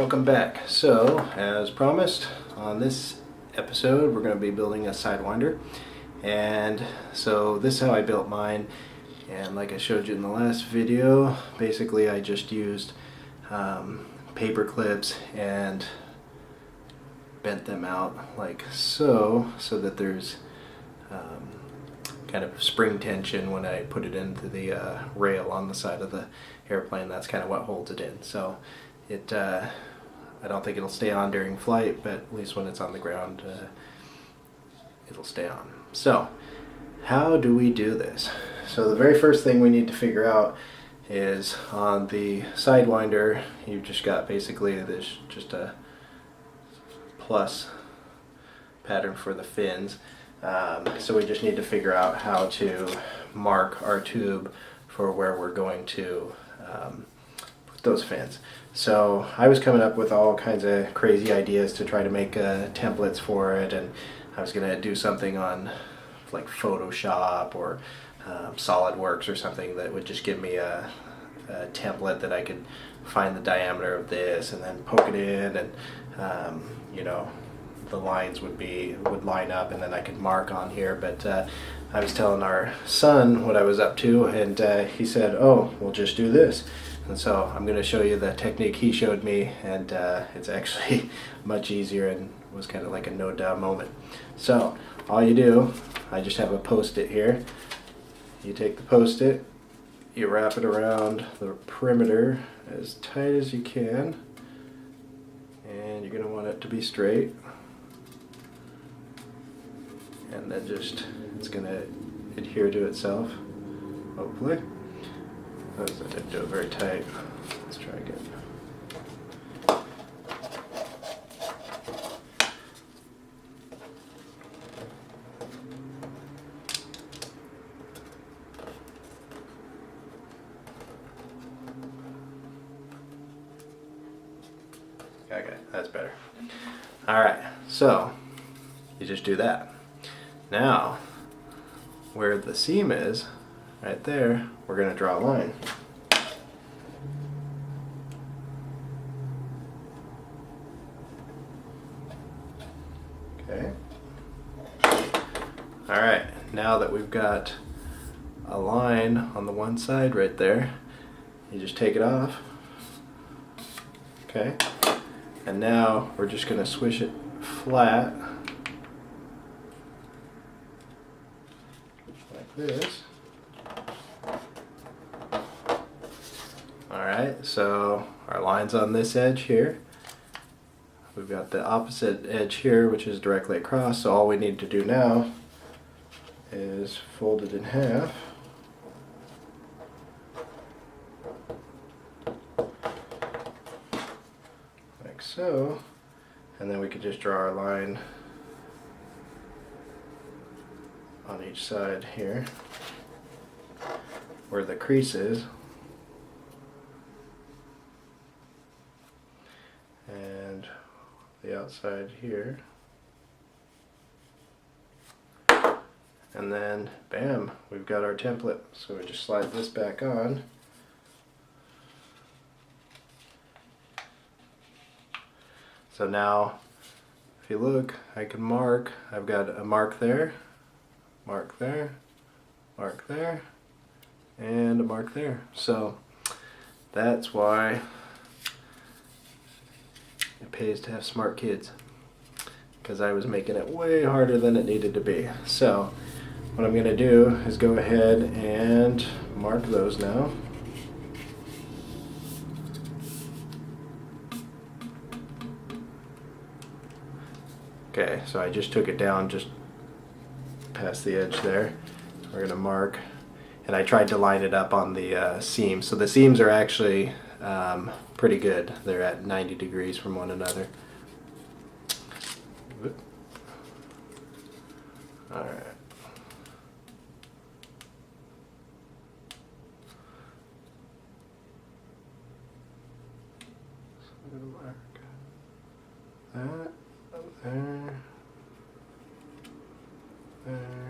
welcome back. So, as promised, on this episode we're going to be building a Sidewinder. And so this is how I built mine. And like I showed you in the last video, basically I just used paper clips and bent them out like so that there's kind of spring tension when I put it into the rail on the side of the airplane. That's kind of what holds it in. So it I don't think it'll stay on during flight, but at least when it's on the ground it'll stay on. So how do we do this? So the very first thing we need to figure out is on the Sidewinder, you've just got basically this just a plus pattern for the fins. So we just need to figure out how to mark our tube for where we're going to put those fins. So I was coming up with all kinds of crazy ideas to try to make templates for it, and I was going to do something on like Photoshop or SolidWorks or something that would just give me a template that I could find the diameter of this and then poke it in, and you know, the lines would line up and then I could mark on here. But I was telling our son what I was up to, and he said, oh, we'll just do this. And so I'm going to show you the technique he showed me, and it's actually much easier and was kind of like a no-duh moment. So all you do, I just have a post-it here. You take the post-it, you wrap it around the perimeter as tight as you can, and you're going to want it to be straight. And then just, it's going to adhere to itself, hopefully. I didn't do it very tight. Let's try again. Okay, that's better. Alright, so you just do that. Now, where the seam is, right there, we're going to draw a line. Okay. Alright, now that we've got a line on the one side right there, you just take it off. Okay. And now we're just going to swish it flat like this. Alright, so our line's on this edge here. We've got the opposite edge here, which is directly across, so all we need to do now is fold it in half. Like so. And then we could just draw our line on each side here where the crease is. And the outside here. And then, bam, we've got our template. So we just slide this back on. So now, if you look, I can mark. I've got a mark there, mark there, mark there, and a mark there. So that's why it pays to have smart kids, because I was making it way harder than it needed to be. So what I'm going to do is go ahead and mark those now. Okay, so I just took it down just past the edge there. We're going to mark, and I tried to line it up on the seams. So the seams are actually pretty good. They're at 90 degrees from one another. Alright. So I'm going to mark that up there, there.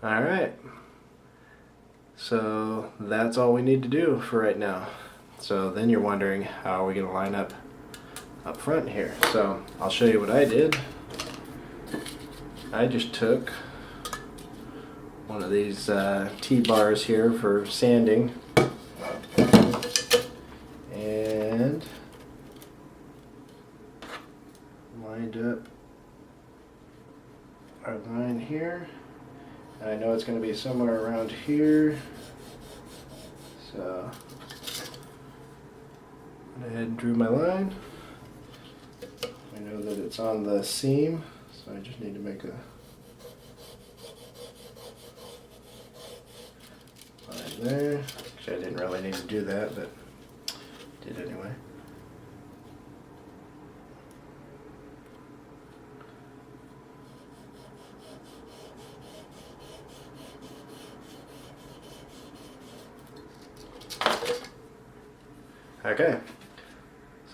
Alright. So that's all we need to do for right now. So then you're wondering, how are we going to line up front here? So I'll show you what I did. I just took one of these T-bars here for sanding and lined up our line here. And I know it's going to be somewhere around here, so went ahead and drew my line. I know that it's on the seam, so I just need to make a line there. Actually, I didn't really need to do that, but did anyway. Okay,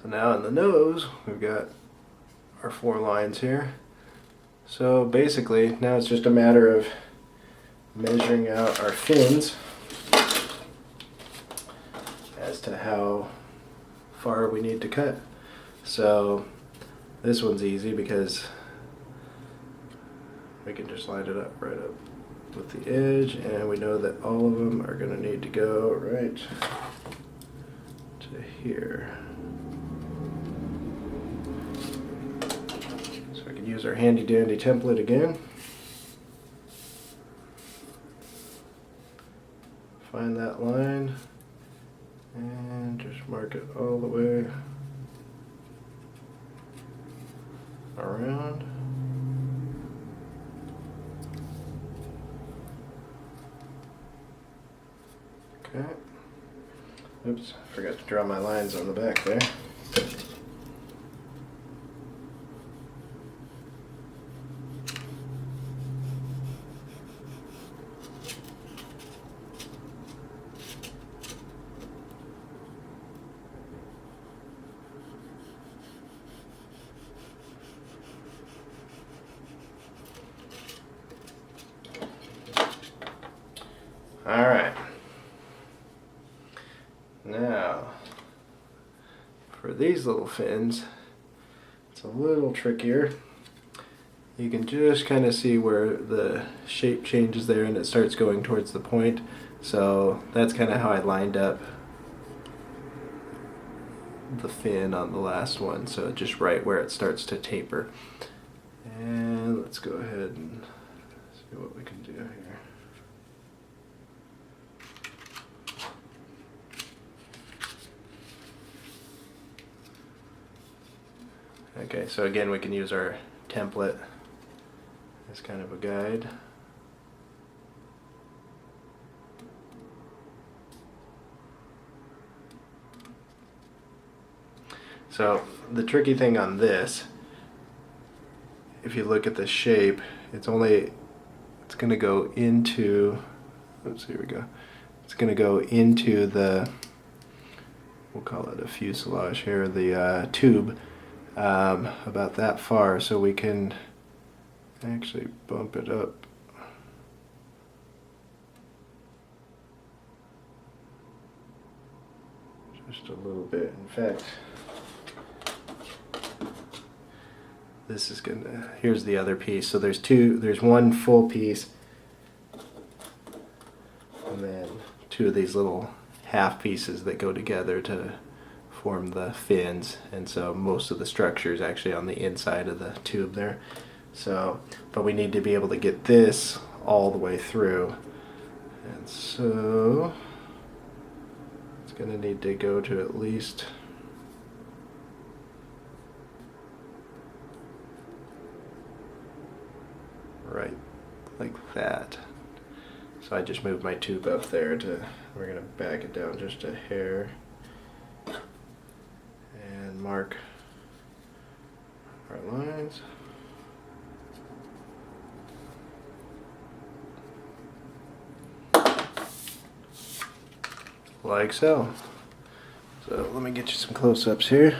so now in the nose, we've got our 4 lines here. So basically, now it's just a matter of measuring out our fins as to how far we need to cut. So this one's easy because we can just line it up right up with the edge, and we know that all of them are going to need to go right to here. So I can use our handy dandy template again. Find that line and just mark it all the way around. Okay. Oops, I forgot to draw my lines on the back there. All right. Now, for these little fins, it's a little trickier. You can just kind of see where the shape changes there and it starts going towards the point. So that's kind of how I lined up the fin on the last one. So just right where it starts to taper. And let's go ahead and see what we can do here. Okay, so again we can use our template as kind of a guide. So the tricky thing on this, if you look at the shape, it's going to go into, oops, here we go. It's going to go into the, we'll call it a fuselage here, the tube. About that far, so we can actually bump it up just a little bit. In fact, this is gonna, here's the other piece. So there's one full piece and then 2 of these little half pieces that go together to form the fins, and so most of the structure is actually on the inside of the tube there. So, but we need to be able to get this all the way through, and so it's going to need to go to at least right like that. So I just moved my tube up there to, we're going to back it down just a hair and mark our lines. Like so. So let me get you some close-ups here.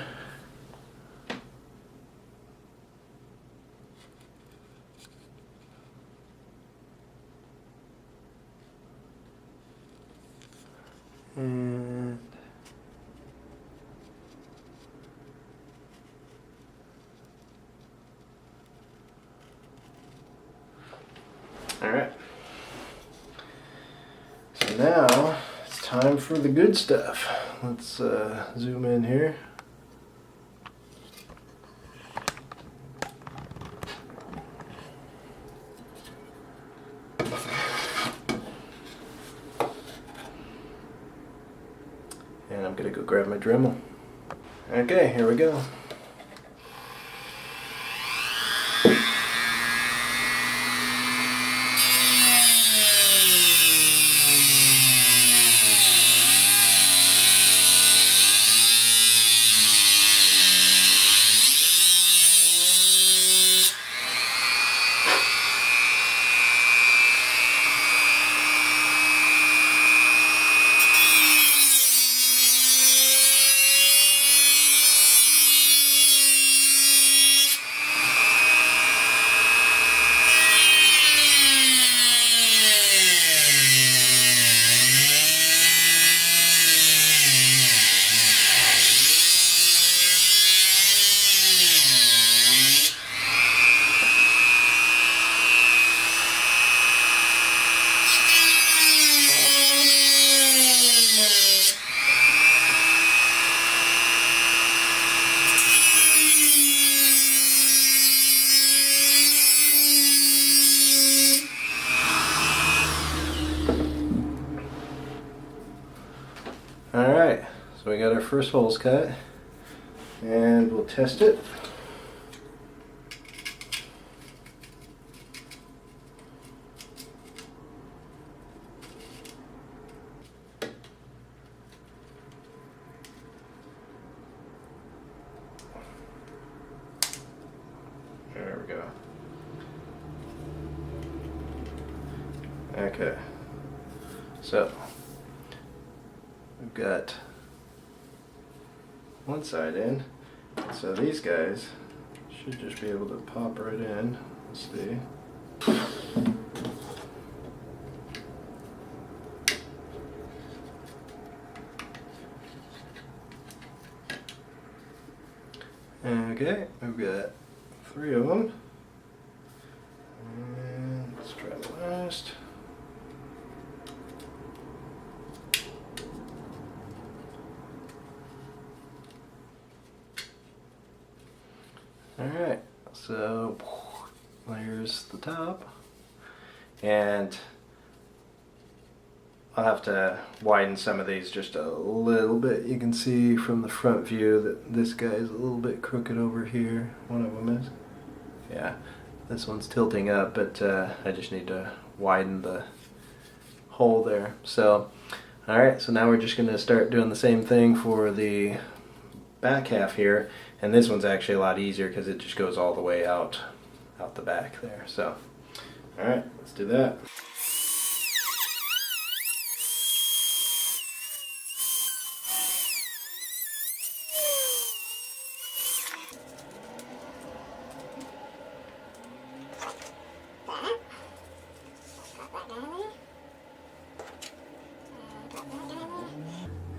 time for the good stuff. Let's zoom in here. And I'm gonna go grab my Dremel. Okay, here we go. Alright, so we got our first holes cut, and we'll test it. There we go. Okay, so we've got one side in, so these guys should just be able to pop right in. Let's see. Okay, we've got 3 of them. And let's try the last. Alright, so there's the top, and I'll have to widen some of these just a little bit. You can see from the front view that this guy is a little bit crooked over here. One of them is. Yeah, this one's tilting up, but I just need to widen the hole there. So, alright, so now we're just going to start doing the same thing for the back half here. And this one's actually a lot easier because it just goes all the way out the back there. So, alright, let's do that.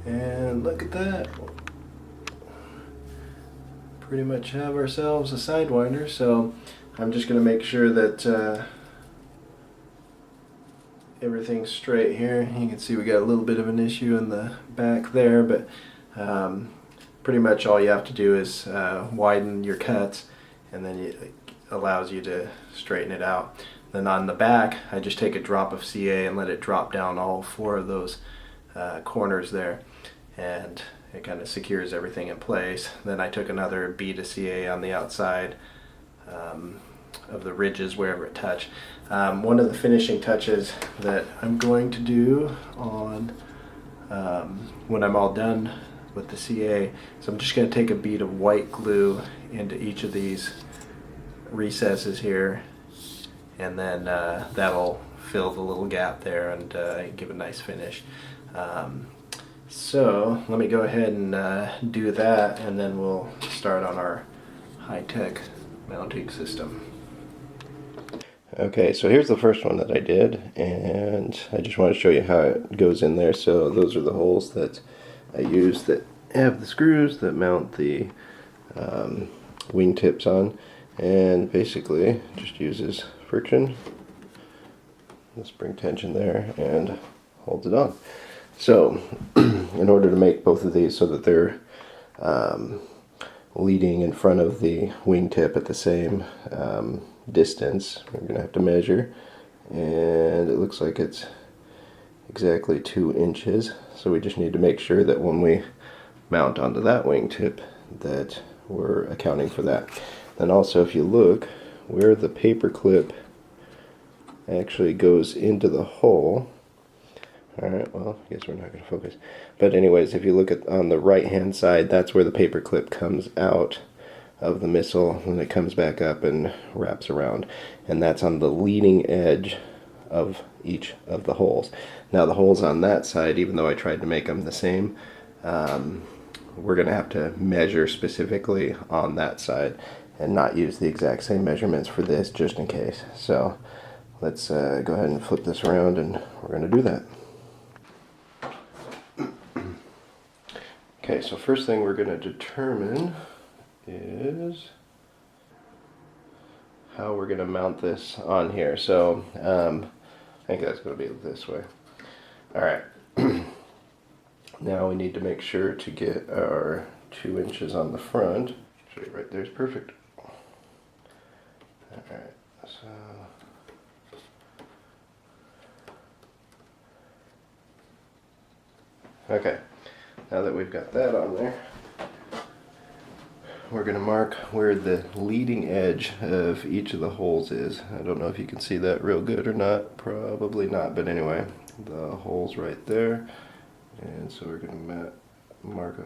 And look at that. Pretty much have ourselves a Sidewinder, so I'm just going to make sure that everything's straight here. You can see we got a little bit of an issue in the back there, but pretty much all you have to do is widen your cuts, and then it allows you to straighten it out. Then on the back, I just take a drop of CA and let it drop down all 4 of those corners there, and it kind of secures everything in place. Then I took another bead of CA on the outside of the ridges wherever it touched. One of the finishing touches that I'm going to do on when I'm all done with the CA, so I'm just going to take a bead of white glue into each of these recesses here, and then that'll fill the little gap there and give a nice finish. So let me go ahead and do that, and then we'll start on our high-tech mounting system. Okay, so here's the first one that I did, and I just want to show you how it goes in there. So those are the holes that I use that have the screws that mount the wingtips on, and basically just uses friction, the spring tension there, and holds it on. So, in order to make both of these so that they're leading in front of the wingtip at the same distance, we're going to have to measure, and it looks like it's exactly 2 inches. So we just need to make sure that when we mount onto that wingtip that we're accounting for that. Then also, if you look where the paper clip actually goes into the hole. Alright, well, I guess we're not going to focus. But anyways, if you look at on the right hand side, that's where the paper clip comes out of the missile, and it comes back up and wraps around. And that's on the leading edge of each of the holes. Now the holes on that side, even though I tried to make them the same, we're going to have to measure specifically on that side and not use the exact same measurements for this, just in case. So let's go ahead and flip this around, and we're going to do that. Okay, so first thing we're going to determine is how we're going to mount this on here. So I think that's going to be this way. Alright, now we need to make sure to get our 2 inches on the front. Actually, right there is perfect. Alright, so okay, now that we've got that on there, we're going to mark where the leading edge of each of the holes is. I don't know if you can see that real good or not, probably not, but anyway, the hole's right there, and so we're going to mark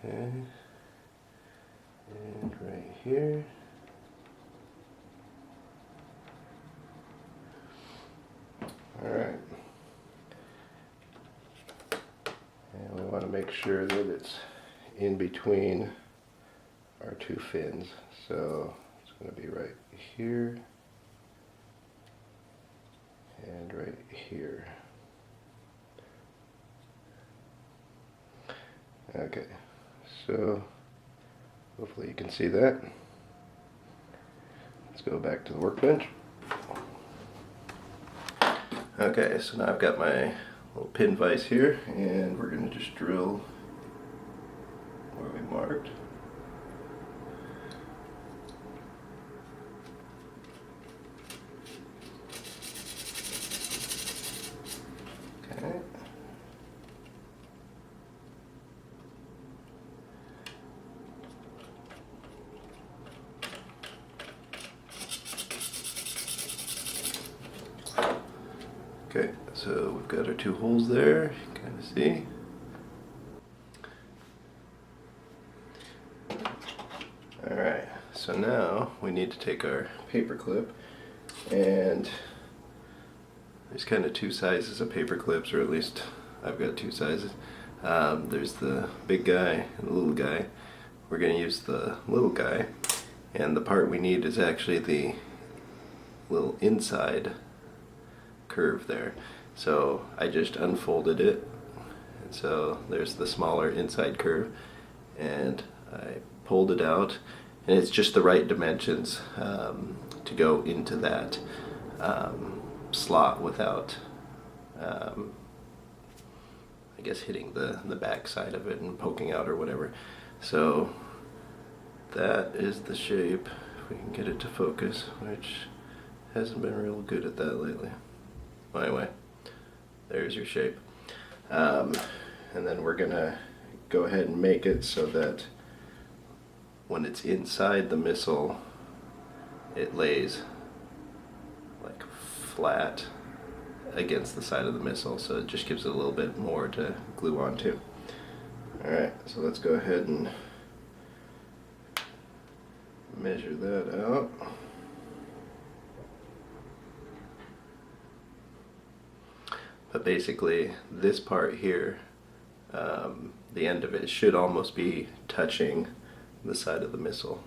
okay, and right here. Alright. And we want to make sure that it's in between our 2 fins. So it's going to be right here and right here. Okay, so hopefully you can see that. Let's go back to the workbench. Okay, so now I've got my little pin vise here, and we're going to just drill where we marked. Okay. Okay, so we've got our 2 holes there, you can kind of see. Alright, so now we need to take our paper clip, and there's kind of 2 sizes of paper clips, or at least I've got 2 sizes. There's the big guy and the little guy. We're going to use the little guy, and the part we need is actually the little inside curve there. So I just unfolded it, and so there's the smaller inside curve, and I pulled it out, and it's just the right dimensions to go into that slot without I guess hitting the back side of it and poking out or whatever. So that is the shape, if we can get it to focus, which hasn't been real good at that lately. Well, anyway, there's your shape. And then we're gonna go ahead and make it so that when it's inside the missile, it lays like flat against the side of the missile, so it just gives it a little bit more to glue onto. Alright, so let's go ahead and measure that out. But basically, this part here, the end of it should almost be touching the side of the missile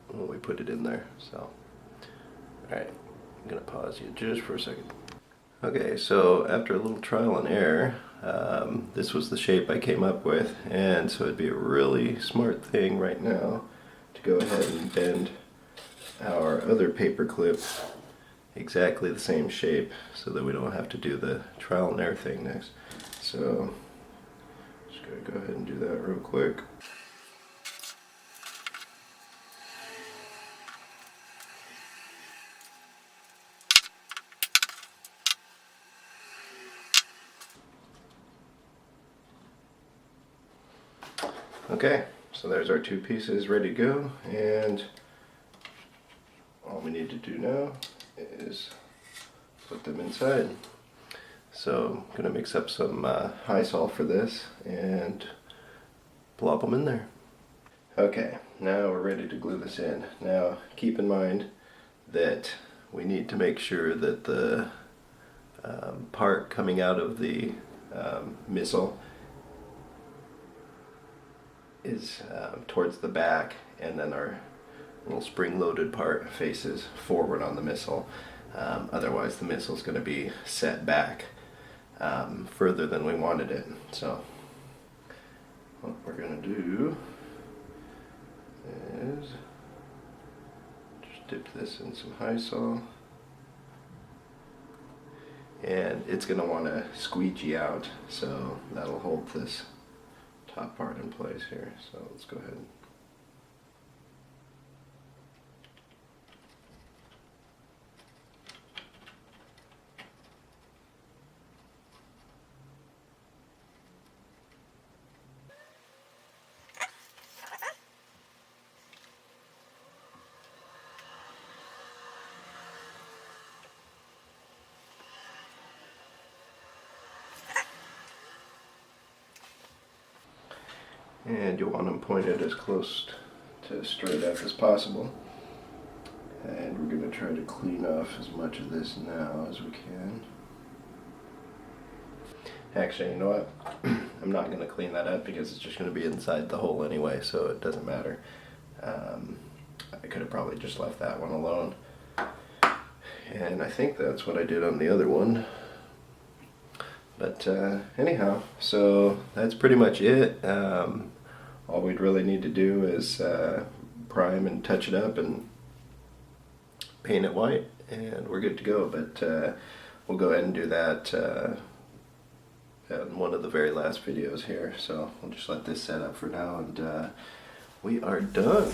when we put it in there. So, alright, I'm going to pause you just for a second. Okay, so after a little trial and error, this was the shape I came up with, and so it'd be a really smart thing right now to go ahead and bend our other paper clip exactly the same shape so that we don't have to do the trial and error thing next. So just gonna go ahead and do that real quick. Okay, so there's our two pieces ready to go, and all we need to do now is put them inside. So I'm gonna mix up some high salt for this and plop them in there. Okay, now we're ready to glue this in. Now keep in mind that we need to make sure that the part coming out of the missile is towards the back, and then our little spring-loaded part faces forward on the missile. Otherwise the missile is going to be set back further than we wanted it. So what we're going to do is just dip this in some high salt, and it's going to want to squeegee out, so that'll hold this top part in place here. So let's go ahead. And you'll want them pointed as close to straight up as possible. And we're going to try to clean off as much of this now as we can. Actually, you know what? I'm not going to clean that up because it's just going to be inside the hole anyway, so it doesn't matter. I could have probably just left that one alone. And I think that's what I did on the other one. But anyhow, so that's pretty much it. All we'd really need to do is prime and touch it up and paint it white, and we're good to go. But we'll go ahead and do that in one of the very last videos here. So we'll just let this set up for now, and we are done.